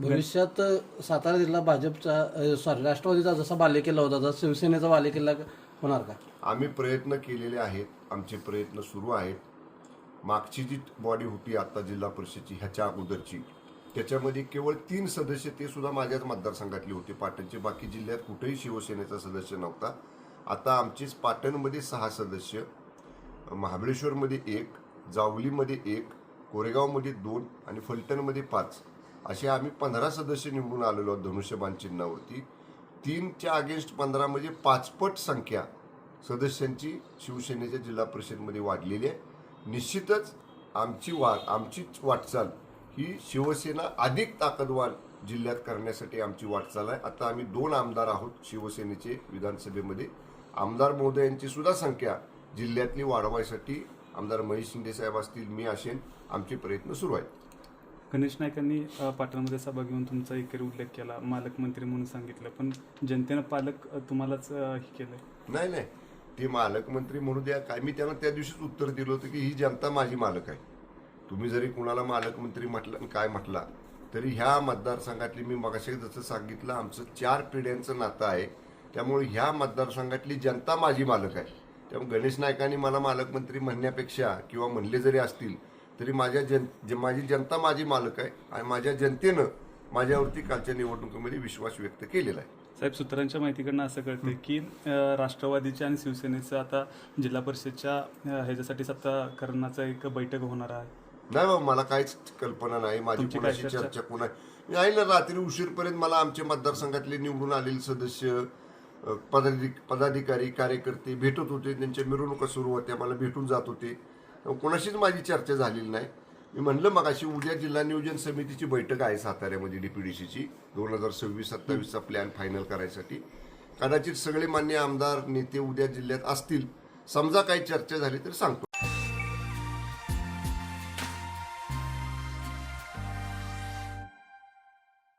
भविष्यात सातारा जिल्हा भाजपचा राष्ट्रवादीचा जसा बालेकिल्ला होता तसा शिवसेनेचा बालेकिल्ला होणार का? आम्ही प्रयत्न केलेले आहेत, आमचे प्रयत्न सुरू आहेत. मागची जी बॉडी होती आता जिल्हा परिषदची ह्याच्या अगोदरची, त्याच्यामध्ये केवळ 3 सदस्य, ते सुद्धा माझ्याच मतदारसंघातले होते पाटणचे. बाकी जिल्ह्यात कुठेही शिवसेनेचा सदस्य नव्हता. आता आमचीच पाटणमध्ये 6 सदस्य, महाबळेश्वरमध्ये 1, जावलीमध्ये 1, कोरेगावमध्ये 2 आणि फलटणमध्ये 5 असे आम्ही 15 सदस्य निवडून आलेलो आहोत धनुष्यबाण चिन्हावरती. 3च्या अगेन्स्ट 15 म्हणजे 5पट संख्या सदस्यांची शिवसेनेच्या जिल्हा परिषदमध्ये वाढलेली आहे. निश्चितच आमची वाटचाल ही शिवसेना अधिक ताकदवान जिल्ह्यात करण्यासाठी आमची वाटचाल आहे. आता आम्ही 2 आमदार आहोत शिवसेनेचे विधानसभेमध्ये. आमदार महोदयांची सुद्धा संख्या जिल्ह्यातली वाढवायसाठी आमदार महेश शिंदे साहेब असतील, मी असेल, आमचे प्रयत्न सुरू आहेत. गणेश नाईकांनी पाटणमध्ये सभा घेऊन तुमचा एकेरी उल्लेख केला, मालकमंत्री म्हणून सांगितलं, पण जनतेनं पालक तुम्हालाच हे केलंय. नाही, ते मालकमंत्री म्हणू द्या काय. मी त्यांना त्या दिवशीच उत्तर दिलं होतं की ही जनता माझी मालक आहे. तुम्ही जरी कुणाला मालकमंत्री म्हटलं काय म्हटला तरी ह्या मतदारसंघातली, मी मगाशी जसं सांगितलं, आमचं 4 पिढ्यांचं नातं आहे. त्यामुळे ह्या मतदारसंघातली जनता माझी मालक आहे. त्यामुळे गणेश नाईकांनी मला मालकमंत्री म्हणण्यापेक्षा किंवा म्हणले जरी असतील तरी माझी जनता माझी मालक आहे आणि माझ्या जनतेनं माझ्यावरती कालच्या निवडणुकीमध्ये विश्वास व्यक्त केलेला आहे. साहेब, सूत्रांच्या माहितीकडनं असं कळतं की राष्ट्रवादीच्या आणि शिवसेनेचं आता जिल्हा परिषदच्या ह्याच्यासाठी सत्ताकरणाचा एक बैठक होणार आहे. नाही बाबा, मला काहीच कल्पना नाही. माझी कोणाशी चर्चा कोणा नाही ना. रात्री उशीरपर्यंत मला आमच्या मतदारसंघातले निवडून आलेले सदस्य, पदाधिकारी, कार्यकर्ते भेटत होते. त्यांच्या मिरवणुका सुरू होत्या, मला भेटून जात होते. कोणाशीच माझी चर्चा झालेली नाही. मी म्हणलं मगाशी, उद्या जिल्हा नियोजन समितीची बैठक आहे साताऱ्यामध्ये DPDCची 2026-27चा प्लॅन फायनल करायसाठी. कदाचित सगळे मान्य आमदार नेते उद्या जिल्ह्यात असतील. समजा काही चर्चा झाली तर सांगतो.